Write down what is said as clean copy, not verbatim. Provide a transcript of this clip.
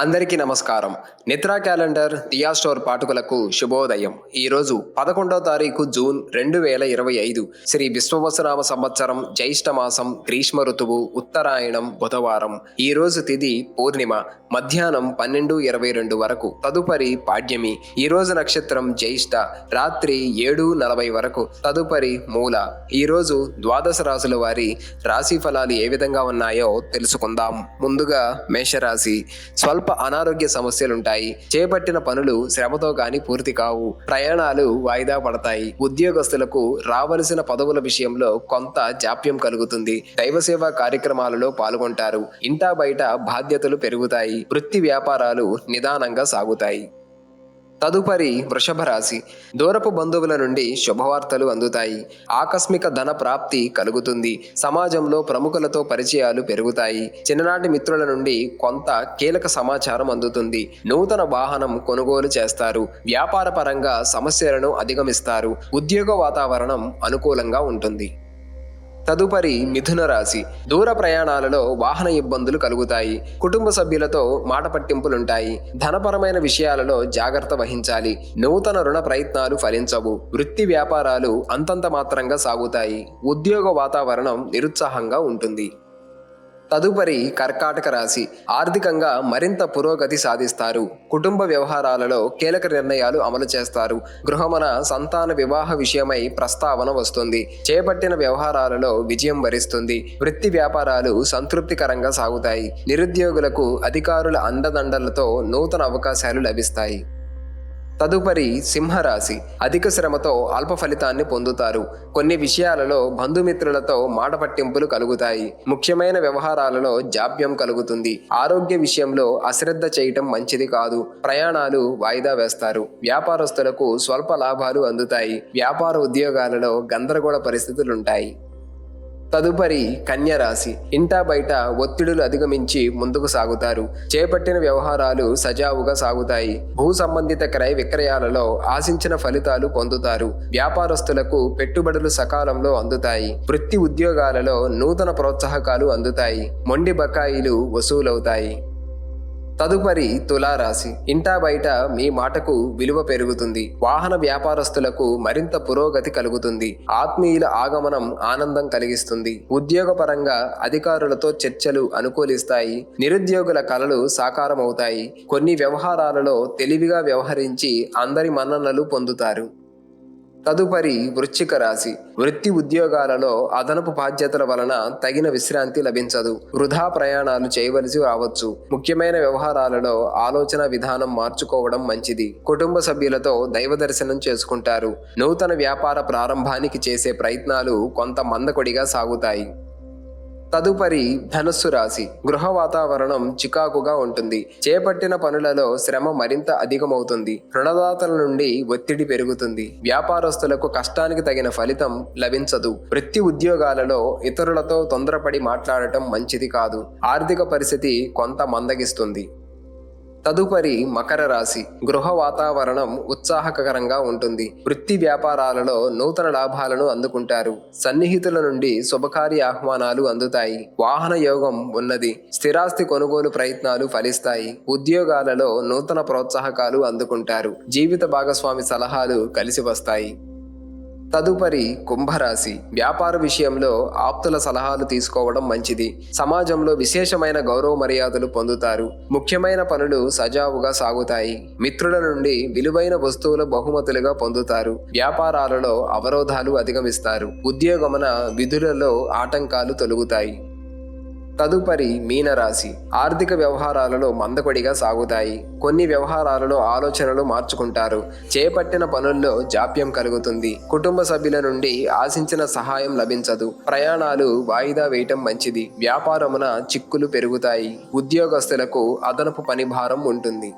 అందరికీ నమస్కారం. నిద్రా క్యాలెండర్ దియా స్టోర్ పాఠకులకు శుభోదయం. ఈరోజు 11వ తారీఖు జూన్ 2025 శ్రీ విశ్వవసునామ సంవత్సరం జ్యేష్ఠ మాసం గ్రీష్మ ఋతువు ఉత్తరాయణం బుధవారం. ఈరోజు తిథి పూర్ణిమ మధ్యాహ్నం 12:22 వరకు. తదుపరి పాడ్యమి. ఈరోజు నక్షత్రం జ్యేష్ఠ రాత్రి 7:40 వరకు. తదుపరి మూల. ఈరోజు ద్వాదశ రాశుల వారి రాశి ఫలాలు ఏ విధంగా ఉన్నాయో తెలుసుకుందాం. ముందుగా మేషరాశి. స్వల్ప అనారోగ్య సమస్యలుంటాయి. చేపట్టిన పనులు శ్రమతో గాని పూర్తి కావు. ప్రయాణాలు వాయిదా పడతాయి. ఉద్యోగస్తులకు రావలసిన పదవుల విషయంలో కొంత జాప్యం కలుగుతుంది. దైవసేవా కార్యక్రమాలలో పాల్గొంటారు. ఇంటా బయట బాధ్యతలు పెరుగుతాయి. వృత్తి వ్యాపారాలు నిదానంగా సాగుతాయి. తదుపరి వృషభ రాశి. దూరపు బంధువుల నుండి శుభవార్తలు అందుతాయి. ఆకస్మిక ధన ప్రాప్తి కలుగుతుంది. సమాజంలో ప్రముఖులతో పరిచయాలు పెరుగుతాయి. చిన్ననాటి మిత్రుల నుండి కొంత కీలక సమాచారం అందుతుంది. నూతన వాహనం కొనుగోలు చేస్తారు. వ్యాపార పరంగా సమస్యలను అధిగమిస్తారు. ఉద్యోగ వాతావరణం అనుకూలంగా ఉంటుంది. తదుపరి మిథున రాశి. దూర ప్రయాణాలలో వాహన ఇబ్బందులు కలుగుతాయి. కుటుంబ సభ్యులతో మాట పట్టింపులుంటాయి. ధనపరమైన విషయాలలో జాగ్రత్త వహించాలి. నూతన రుణ ప్రయత్నాలు ఫలించవు. వృత్తి వ్యాపారాలు అంతంత మాత్రంగా సాగుతాయి. ఉద్యోగ వాతావరణం నిరుత్సాహంగా ఉంటుంది. తదుపరి కర్కాటక రాశి. ఆర్థికంగా మరింత పురోగతి సాధిస్తారు. కుటుంబ వ్యవహారాలలో కీలక నిర్ణయాలు అమలు చేస్తారు. గృహమన సంతాన వివాహ విషయమై ప్రస్తావన వస్తుంది. చేపట్టిన వ్యవహారాలలో విజయం వరిస్తుంది. వృత్తి వ్యాపారాలు సంతృప్తికరంగా సాగుతాయి. నిరుద్యోగులకు అధికారుల అండదండలతో నూతన అవకాశాలు లభిస్తాయి. తదుపరి సింహరాశి. అధిక శ్రమతో అల్ప ఫలితాన్ని పొందుతారు. కొన్ని విషయాలలో బంధుమిత్రులతో మాట పట్టింపులు కలుగుతాయి. ముఖ్యమైన వ్యవహారాలలో జాప్యం కలుగుతుంది. ఆరోగ్య విషయంలో అశ్రద్ధ చేయటం మంచిది కాదు. ప్రయాణాలు వాయిదా వేస్తారు. వ్యాపారస్తులకు స్వల్ప లాభాలు అందుతాయి. వ్యాపార ఉద్యోగాలలో గందరగోళ పరిస్థితులుంటాయి. తదుపరి కన్యరాశి. ఇంటా బయట ఒత్తిడులు అధిగమించి ముందుకు సాగుతారు. చేపట్టిన వ్యవహారాలు సజావుగా సాగుతాయి. భూ సంబంధిత క్రయ విక్రయాలలో ఆశించిన ఫలితాలు పొందుతారు. వ్యాపారస్తులకు పెట్టుబడులు సకాలంలో అందుతాయి. వృత్తి ఉద్యోగాలలో నూతన ప్రోత్సాహకాలు అందుతాయి. మొండి బకాయిలు వసూలవుతాయి. తదుపరి తులారాశి. ఇంటా బయట మీ మాటకు విలువ పెరుగుతుంది. వాహన వ్యాపారస్తులకు మరింత పురోగతి కలుగుతుంది. ఆత్మీయుల ఆగమనం ఆనందం కలిగిస్తుంది. ఉద్యోగపరంగా అధికారులతో చర్చలు అనుకూలిస్తాయి. నిరుద్యోగుల కలలు సాకారమవుతాయి. కొన్ని వ్యవహారాలలో తెలివిగా వ్యవహరించి అందరి మన్ననలు పొందుతారు. తదుపరి వృశ్చిక రాశి. వృత్తి ఉద్యోగాలలో అదనపు బాధ్యతల వలన తగిన విశ్రాంతి లభించదు. వృధా ప్రయాణాలు చేయవలసి రావచ్చు. ముఖ్యమైన వ్యవహారాలలో ఆలోచన విధానం మార్చుకోవడం మంచిది. కుటుంబ సభ్యులతో దైవ దర్శనం చేసుకుంటారు. నూతన వ్యాపార ప్రారంభానికి చేసే ప్రయత్నాలు కొంత మందకొడిగా సాగుతాయి. తదుపరి ధనుస్సు రాశి. గృహ వాతావరణం చికాకుగా ఉంటుంది. చేపట్టిన పనులలో శ్రమ మరింత అధికమవుతుంది. రుణదాతల నుండి ఒత్తిడి పెరుగుతుంది. వ్యాపారస్తులకు కష్టానికి తగిన ఫలితం లభించదు. వృత్తి ఉద్యోగాలలో ఇతరులతో తొందరపడి మాట్లాడటం మంచిది కాదు. ఆర్థిక పరిస్థితి కొంత మందగిస్తుంది. తదుపరి మకర రాశి. గృహ వాతావరణం ఉత్సాహకరంగా ఉంటుంది. వృత్తి వ్యాపారాలలో నూతన లాభాలను అందుకుంటారు. సన్నిహితుల నుండి శుభకార్య ఆహ్వానాలు అందుతాయి. వాహన యోగం ఉన్నది. స్థిరాస్తి కొనుగోలు ప్రయత్నాలు ఫలిస్తాయి. ఉద్యోగాలలో నూతన ప్రోత్సాహకాలు అందుకుంటారు. జీవిత భాగస్వామి సలహాలు కలిసి వస్తాయి. తదుపరి కుంభరాశి. వ్యాపార విషయంలో ఆప్తుల సలహాలు తీసుకోవడం మంచిది. సమాజంలో విశేషమైన గౌరవ మర్యాదలు పొందుతారు. ముఖ్యమైన పనులు సజావుగా సాగుతాయి. మిత్రుల నుండి విలువైన వస్తువుల బహుమతులుగా పొందుతారు. వ్యాపారాలలో అవరోధాలు అధిగమిస్తారు. ఉద్యోగమున విధులలో ఆటంకాలు తొలగుతాయి. తదుపరి మీనరాశి. ఆర్థిక వ్యవహారాలలో మందకొడిగా సాగుతాయి. కొన్ని వ్యవహారాలలో ఆలోచనలు మార్చుకుంటారు. చేపట్టిన పనుల్లో జాప్యం కలుగుతుంది. కుటుంబ సభ్యుల నుండి ఆశించిన సహాయం లభించదు. ప్రయాణాలు వాయిదా వేయటం మంచిది. వ్యాపారమున చిక్కులు పెరుగుతాయి. ఉద్యోగస్తులకు అదనపు పని భారం ఉంటుంది.